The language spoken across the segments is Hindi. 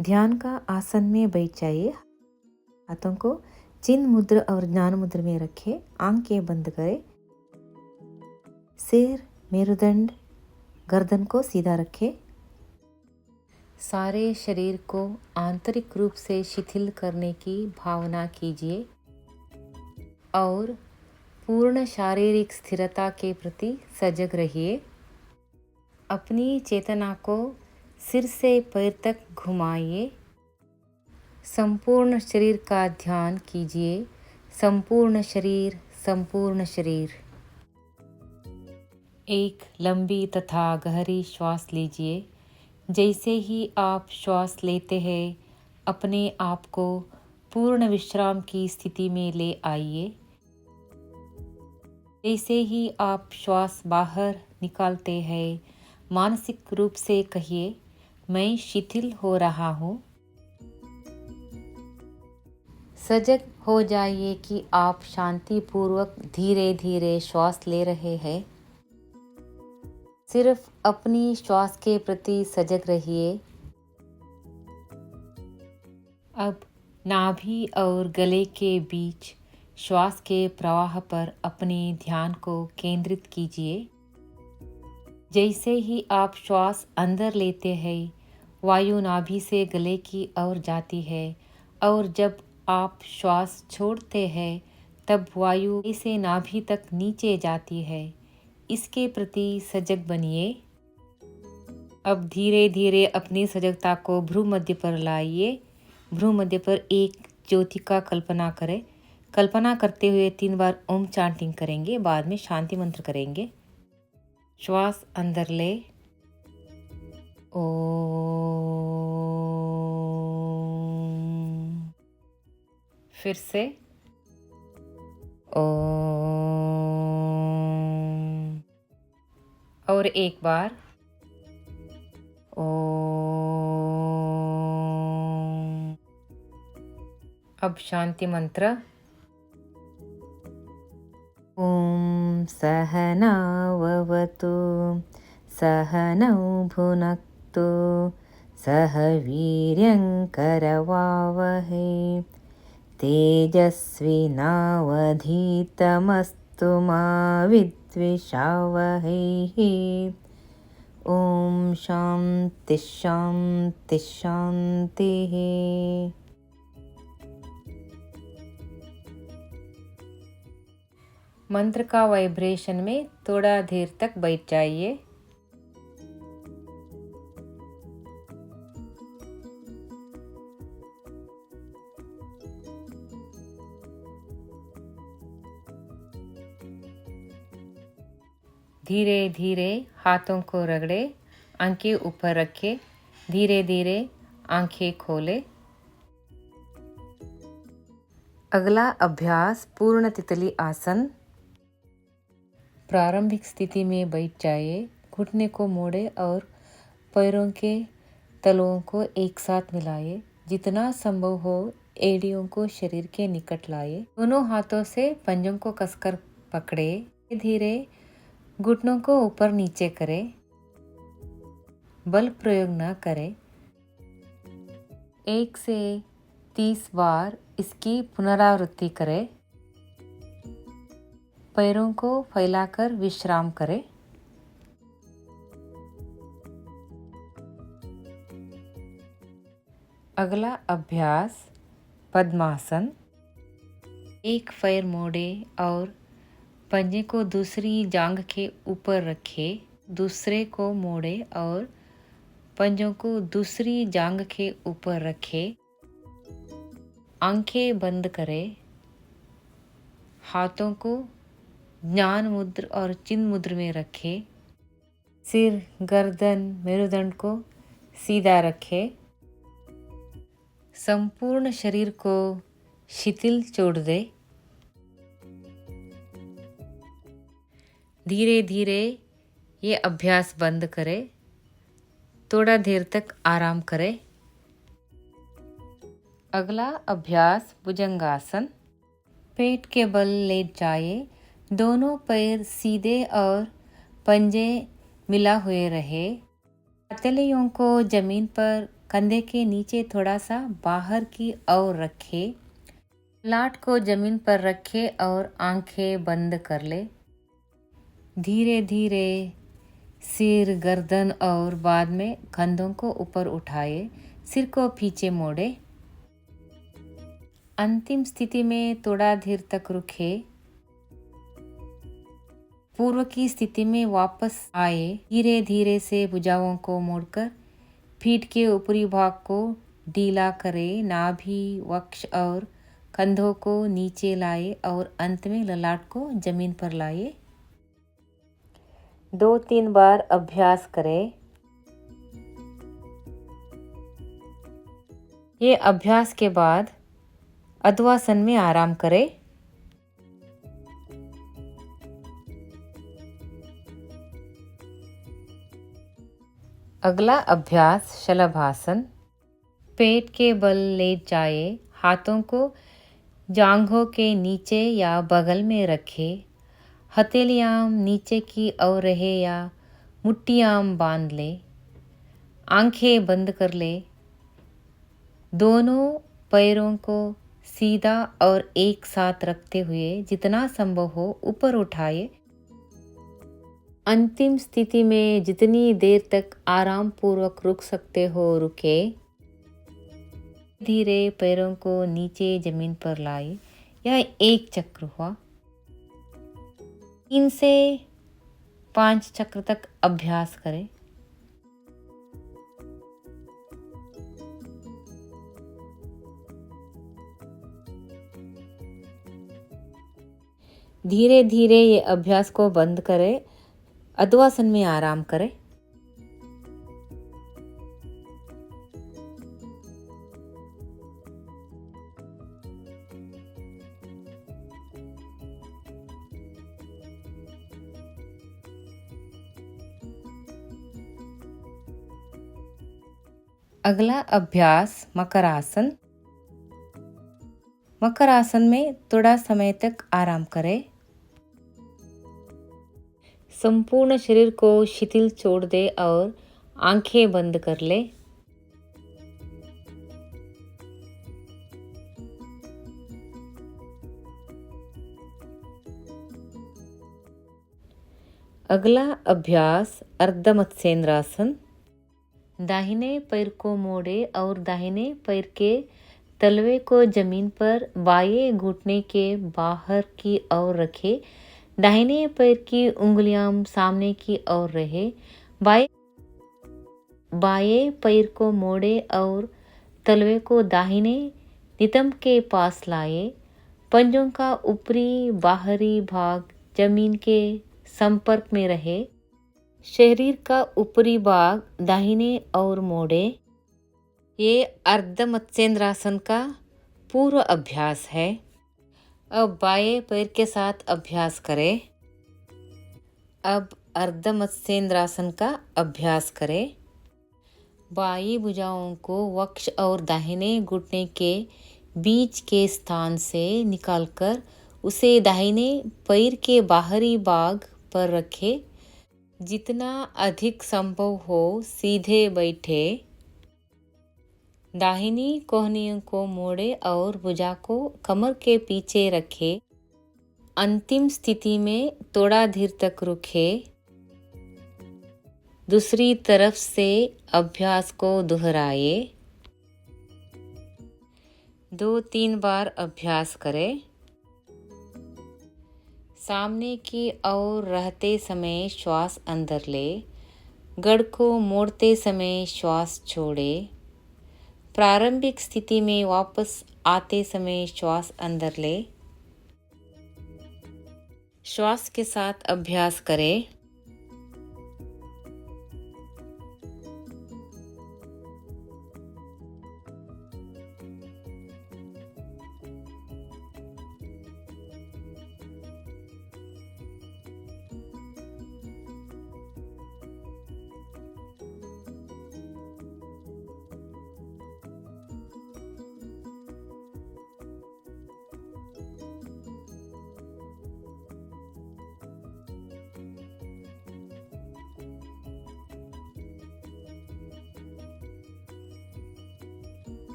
ध्यान का आसन में बैठ जाइए। हाथों को चिन्ह मुद्रा और ज्ञान मुद्रा में रखें। आंखें बंद करें। सिर, मेरुदंड, गर्दन को सीधा रखें। सारे शरीर को आंतरिक रूप से शिथिल करने की भावना कीजिए और पूर्ण शारीरिक स्थिरता के प्रति सजग रहिए। अपनी चेतना को सिर से पैर तक घुमाइए। संपूर्ण शरीर का ध्यान कीजिए। संपूर्ण शरीर, संपूर्ण शरीर। एक लंबी तथा गहरी श्वास लीजिए। जैसे ही आप श्वास लेते हैं, अपने आप को पूर्ण विश्राम की स्थिति में ले आइए। जैसे ही आप श्वास बाहर निकालते हैं, मानसिक रूप से कहिए, मैं शिथिल हो रहा हूँ। सजग हो जाइए कि आप शांतिपूर्वक धीरे धीरे श्वास ले रहे हैं। सिर्फ अपनी श्वास के प्रति सजग रहिए। अब नाभि और गले के बीच श्वास के प्रवाह पर अपने ध्यान को केंद्रित कीजिए। जैसे ही आप श्वास अंदर लेते हैं, वायु नाभि से गले की ओर जाती है और जब आप श्वास छोड़ते हैं, तब वायु इसे नाभि तक नीचे जाती है। इसके प्रति सजग बनिए। अब धीरे धीरे अपनी सजगता को भ्रू मध्य पर लाइए। भ्रू मध्य पर एक ज्योति का कल्पना करें। कल्पना करते हुए 3 बार ओम चांटिंग करेंगे, बाद में शांति मंत्र करेंगे। श्वास अंदर ले। ओम। फिर से ओम। और एक बार ओम। अब शांति मंत्र। ओम सहनाववतु सहनौ भुनक्तु सह वीर्यङ्करवावहै तेजस्विनावधीतमस्तु मा विद्विषावहैः। ओम शांति शांति शांतिः। मंत्र का वाइब्रेशन में थोड़ा देर तक बैठ जाइए। धीरे धीरे हाथों को रगड़े, आंखें ऊपर रखें, धीरे धीरे आंखें खोले। अगला अभ्यास पूर्ण तितली आसन। प्रारंभिक स्थिति में बैठ जाइए। घुटने को मोड़े और पैरों के तलुओं को एक साथ मिलाइए। जितना संभव हो एड़ियों को शरीर के निकट लाइए। दोनों हाथों से पंजों को कसकर पकड़े। धीरे घुटनों को ऊपर नीचे करें। बल प्रयोग न करें। 1 से 30 बार इसकी पुनरावृत्ति करें। पैरों को फैलाकर विश्राम करें। अगला अभ्यास पद्मासन। एक पैर मोड़े और पंजे को दूसरी जांघ के ऊपर रखें। दूसरे को मोड़े और पंजों को दूसरी जांघ के ऊपर रखें। आंखें बंद करें। हाथों को ज्ञान मुद्रा और चिन्ह मुद्रा में रखें। सिर, गर्दन, मेरुदंड को सीधा रखें। संपूर्ण शरीर को शिथिल छोड़ दे। धीरे धीरे ये अभ्यास बंद करें। थोड़ा देर तक आराम करें। अगला अभ्यास भुजंगासन। पेट के बल लेट जाइए। दोनों पैर सीधे और पंजे मिला हुए रहे। हथेलियों को जमीन पर कंधे के नीचे थोड़ा सा बाहर की ओर रखे, लाट को जमीन पर रखे और आंखें बंद कर ले। धीरे धीरे सिर, गर्दन और बाद में कंधों को ऊपर उठाए, सिर को पीछे मोड़े। अंतिम स्थिति में थोड़ा देर तक रुके, पूर्व की स्थिति में वापस आए। धीरे धीरे से भुजाओं को मोड़कर पीठ के ऊपरी भाग को ढीला करे, नाभि, वक्ष और कंधों को नीचे लाए और अंत में ललाट को जमीन पर लाए। 2-3 बार अभ्यास करें। ये अभ्यास के बाद अधवासन में आराम करें। अगला अभ्यास शलभासन। पेट के बल लेट जाए, हाथों को जांघों के नीचे या बगल में रखे, हथेलियां नीचे की ओर रहे या मुट्ठियां बांध ले, आंखें बंद कर ले। दोनों पैरों को सीधा और एक साथ रखते हुए जितना संभव हो ऊपर उठाए। अंतिम स्थिति में जितनी देर तक आराम पूर्वक रुक सकते हो रुके। धीरे पैरों को नीचे जमीन पर लाए। यह एक चक्र हुआ। 3 से 5 चक्र तक अभ्यास करें। धीरे धीरे ये अभ्यास को बंद करें, अधवासन में आराम करें। अगला अभ्यास मकरासन। मकरासन में थोड़ा समय तक आराम करें। संपूर्ण शरीर को शिथिल छोड़ दे और आंखें बंद कर ले। अगला अभ्यास अर्ध मत्स्येंद्रासन। दाहिने पैर को मोड़े और दाहिने पैर के तलवे को जमीन पर बाएं घुटने के बाहर की ओर रखे। दाहिने पैर की उंगलियां सामने की ओर रहे। बाएं पैर को मोड़े और तलवे को दाहिने नितंब के पास लाए। पंजों का ऊपरी बाहरी भाग जमीन के संपर्क में रहे। शरीर का ऊपरी भाग दाहिने और मोड़े। ये अर्ध मत्स्येंद्रासन का पूर्व अभ्यास है। अब बाएं पैर के साथ अभ्यास करें। अब अर्ध मत्स्येंद्रासन का अभ्यास करें। बाई भुजाओं को वक्ष और दाहिने घुटने के बीच के स्थान से निकालकर उसे दाहिने पैर के बाहरी भाग पर रखें। जितना अधिक संभव हो सीधे बैठे। दाहिनी कोहनियों को मोड़े और भुजा को कमर के पीछे रखे। अंतिम स्थिति में थोड़ा देर तक रुके। दूसरी तरफ से अभ्यास को दोहराए। 2-3 बार अभ्यास करें। सामने की ओर रहते समय श्वास अंदर ले। गड़ को मोड़ते समय श्वास छोड़े। प्रारंभिक स्थिति में वापस आते समय श्वास अंदर ले। श्वास के साथ अभ्यास करें।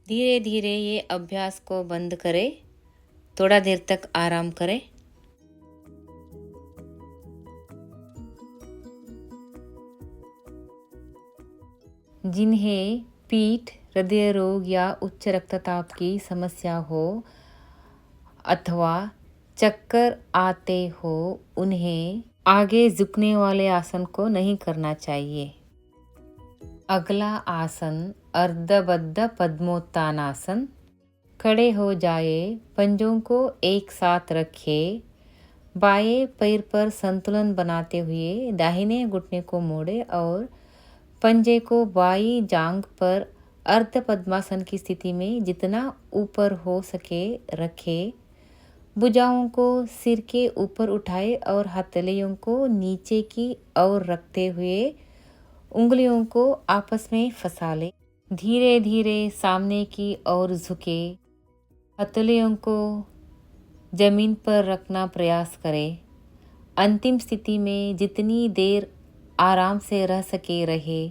धीरे धीरे ये अभ्यास को बंद करें, थोड़ा देर तक आराम करें। जिन्हें पीठ, हृदय रोग या उच्च रक्तचाप की समस्या हो अथवा चक्कर आते हो, उन्हें आगे झुकने वाले आसन को नहीं करना चाहिए। अगला आसन अर्धबद्ध पद्मोत्तानासन। खड़े हो जाए, पंजों को एक साथ रखे, बाएं पैर पर संतुलन बनाते हुए दाहिने घुटने को मोड़े और पंजे को बाईं जांघ पर अर्ध पद्मासन की स्थिति में जितना ऊपर हो सके रखे। भुजाओं को सिर के ऊपर उठाए और हथेलियों को नीचे की ओर रखते हुए उंगलियों को आपस में फंसा ले। धीरे धीरे सामने की ओर झुके, हथेलियों को जमीन पर रखना प्रयास करें। अंतिम स्थिति में जितनी देर आराम से रह सके रहे।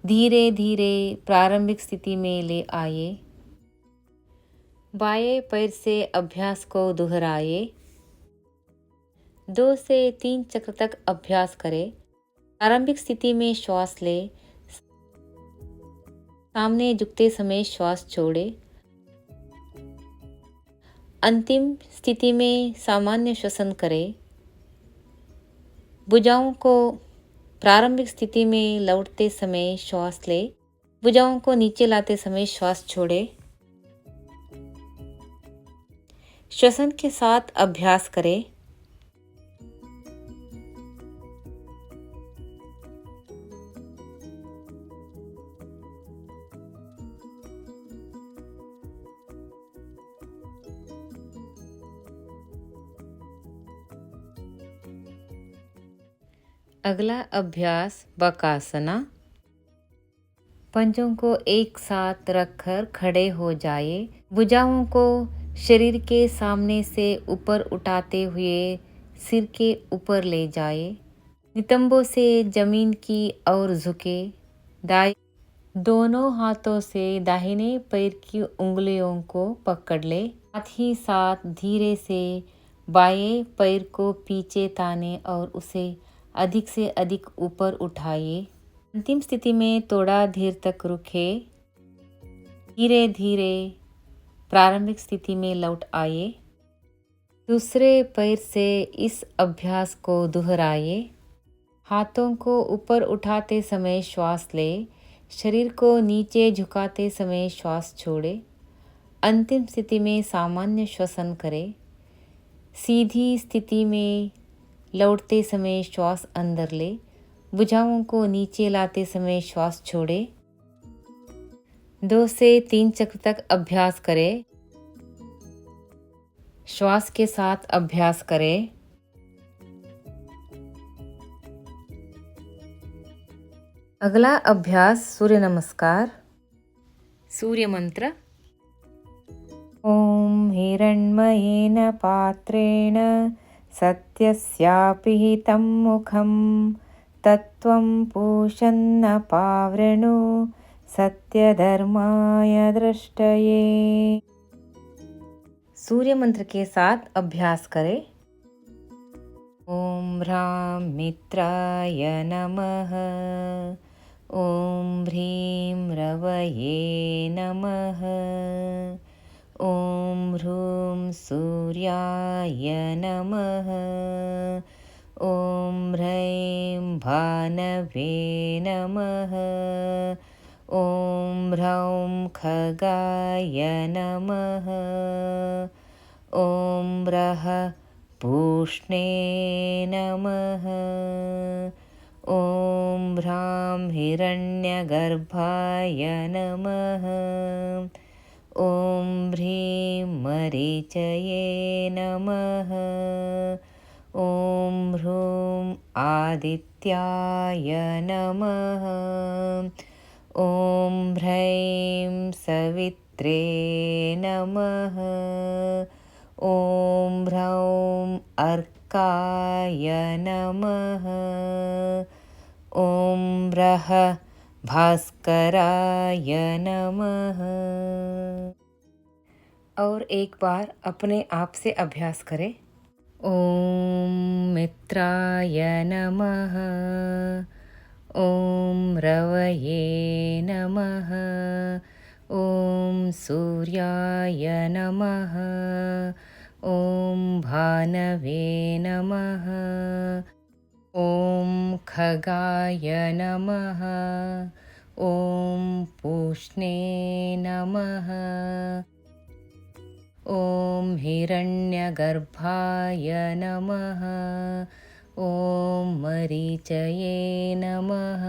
धीरे धीरे प्रारंभिक स्थिति में ले आए। बाएं पैर से अभ्यास को दोहराए। 2 से 3 चक्र तक अभ्यास करें। प्रारंभिक स्थिति में श्वास ले, सामने झुकते समय श्वास छोड़े। अंतिम स्थिति में सामान्य श्वसन करें। भुजाओं को प्रारंभिक स्थिति में लौटते समय श्वास ले, भुजाओं को नीचे लाते समय श्वास छोड़े। श्वसन के साथ अभ्यास करें। अगला अभ्यास बकासना। पंजों को एक साथ रखकर खड़े हो जाए। भुजाओं को शरीर के सामने से ऊपर उठाते हुए सिर के ऊपर ले जाए। नितंबों से जमीन की ओर झुके। दोनों हाथों से दाहिने पैर की उंगलियों को पकड़ ले। साथ ही साथ धीरे से बाएं पैर को पीछे ताने और उसे अधिक से अधिक ऊपर उठाइए। अंतिम स्थिति में थोड़ा देर तक रुके। धीरे धीरे प्रारंभिक स्थिति में लौट आए। दूसरे पैर से इस अभ्यास को दोहराइए। हाथों को ऊपर उठाते समय श्वास ले, शरीर को नीचे झुकाते समय श्वास छोड़े। अंतिम स्थिति में सामान्य श्वसन करें। सीधी स्थिति में लौटते समय श्वास अंदर ले, भुजाओं को नीचे लाते समय श्वास छोड़े। 2 से 3 चक्र तक अभ्यास करें। श्वास के साथ अभ्यास करें। अगला अभ्यास सूर्य नमस्कार। सूर्य मंत्र। ओम हिरण्मयेन पात्रेण सत्यस्यापिहितं मुखं तत्त्वं पूषन्न पावृणु सत्यधर्माय दृष्टये। सूर्य मंत्र के साथ अभ्यास करें। ओम ह्रां मित्राय नमः। ओम ह्रीं रवये नमः। ओम ह्रूं सूर्याय नमः। ओम ह्रैं भानवे नमः। ओम ह्रौं खगाय नमः। ओम ह्रः पूष्णे नमः। ओम ह्रां हिरण्यगर्भाय नमः। ओम ह्रीं मरीचये नमः। ओम ह्रूं आदित्याय नमः। ओम ह्रैं सवित्रे नमः। ओम ह्रौं अर्काय नमः। ओम ह्रः भास्कराय नमः। और एक बार अपने आप से अभ्यास करें। ओम मित्राय नमः। ओम रवये नमः। ओम सूर्याय नमः। ओम भानवे नमः। ओम खगाय नमः। ओम पूष्णे नमः। ओम हिरण्यगर्भाय नमः। ओम मरीचये नमः।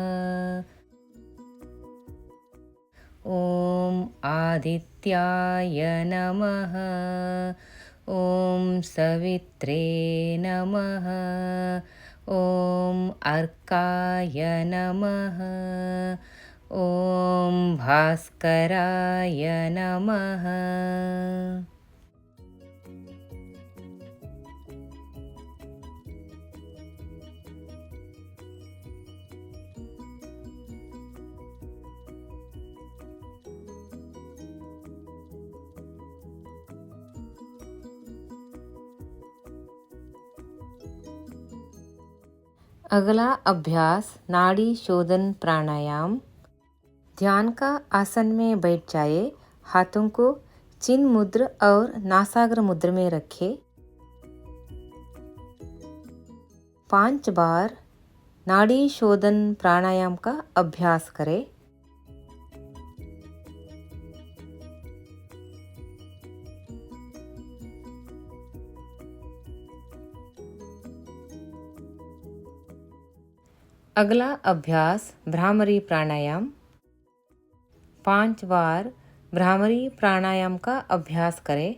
ओम आदित्याय नमः। ओम सवित्रे नमः। ओम अर्काय नमः। ओम भास्कराय नमः। अगला अभ्यास नाड़ी शोधन प्राणायाम। ध्यान का आसन में बैठ जाए। हाथों को चिन्ह मुद्र और नासाग्र मुद्र में रखें। 5 बार नाड़ी शोधन प्राणायाम का अभ्यास करें। अगला अभ्यास भ्रामरी प्राणायाम। 5 बार भ्रामरी प्राणायाम का अभ्यास करें।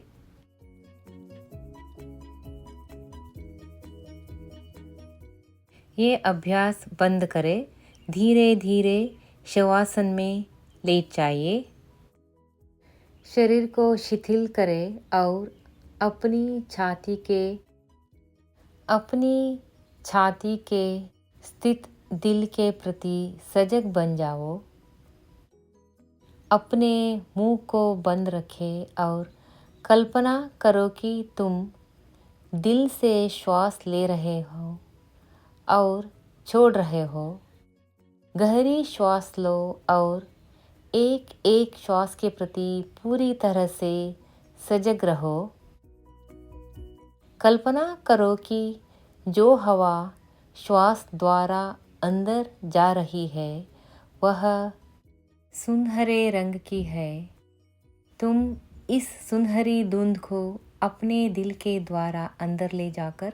ये अभ्यास बंद करें। धीरे धीरे शवासन में लेट जाइए। शरीर को शिथिल करें और अपनी छाती के स्थित दिल के प्रति सजग बन जाओ। अपने मुंह को बंद रखें और कल्पना करो कि तुम दिल से श्वास ले रहे हो और छोड़ रहे हो। गहरी श्वास लो और एक एक श्वास के प्रति पूरी तरह से सजग रहो। कल्पना करो कि जो हवा श्वास द्वारा अंदर जा रही है वह सुनहरे रंग की है। तुम इस सुनहरी धुंध को अपने दिल के द्वारा अंदर ले जाकर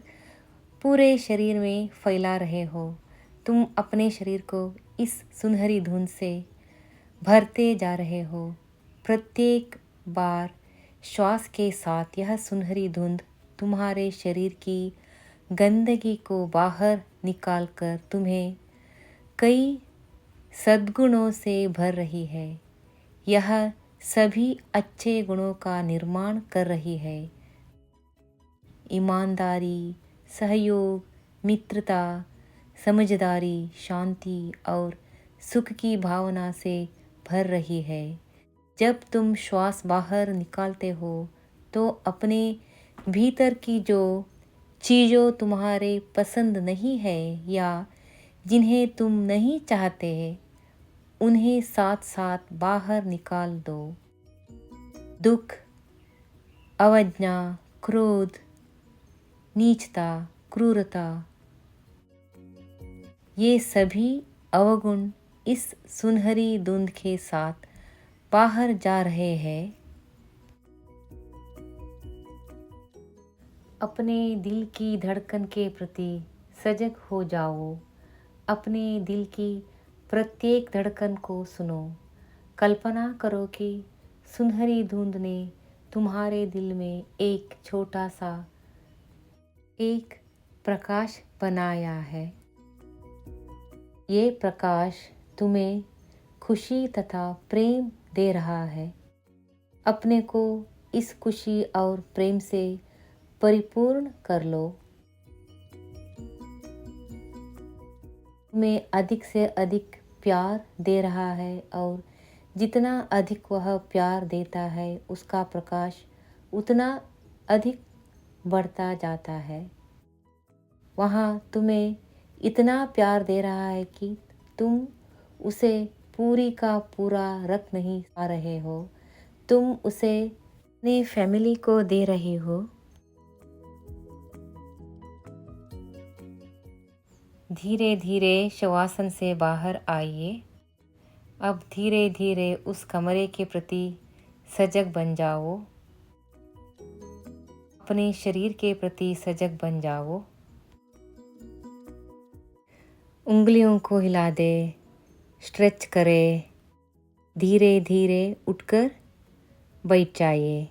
पूरे शरीर में फैला रहे हो। तुम अपने शरीर को इस सुनहरी धुंध से भरते जा रहे हो। प्रत्येक बार श्वास के साथ यह सुनहरी धुंध तुम्हारे शरीर की गंदगी को बाहर निकालकर तुम्हें कई सद्गुणों से भर रही है। यह सभी अच्छे गुणों का निर्माण कर रही है। ईमानदारी, सहयोग, मित्रता, समझदारी, शांति और सुख की भावना से भर रही है। जब तुम श्वास बाहर निकालते हो तो अपने भीतर की जो चीज़ों तुम्हारे पसंद नहीं है या जिन्हें तुम नहीं चाहते उन्हें साथ साथ बाहर निकाल दो। दुख, अवज्ञा, क्रोध, नीचता, क्रूरता, ये सभी अवगुण इस सुनहरी धुंध के साथ बाहर जा रहे हैं। अपने दिल की धड़कन के प्रति सजग हो जाओ। अपने दिल की प्रत्येक धड़कन को सुनो। कल्पना करो कि सुनहरी धुंध ने तुम्हारे दिल में एक छोटा सा एक प्रकाश बनाया है। ये प्रकाश तुम्हें खुशी तथा प्रेम दे रहा है। अपने को इस खुशी और प्रेम से परिपूर्ण कर लो। तुम्हें अधिक से अधिक प्यार दे रहा है और जितना अधिक वह प्यार देता है उसका प्रकाश उतना अधिक बढ़ता जाता है। वहाँ तुम्हें इतना प्यार दे रहा है कि तुम उसे पूरी का पूरा रख नहीं पा रहे हो, तुम उसे अपनी फैमिली को दे रहे हो। धीरे धीरे शवासन से बाहर आइए। अब धीरे धीरे उस कमरे के प्रति सजग बन जाओ, अपने शरीर के प्रति सजग बन जाओ। उंगलियों को हिला दे, स्ट्रेच करें, धीरे धीरे उठकर बैठ जाइए।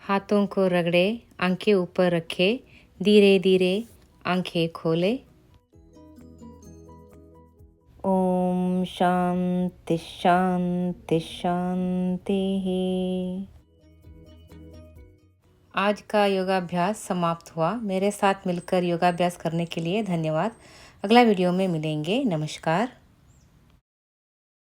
हाथों को रगड़े, आंखें ऊपर रखे, धीरे धीरे आंखें खोले। ओम शांति शांति शांति। आज का योगाभ्यास समाप्त हुआ। मेरे साथ मिलकर योगाभ्यास करने के लिए धन्यवाद। अगला वीडियो में मिलेंगे। नमस्कार।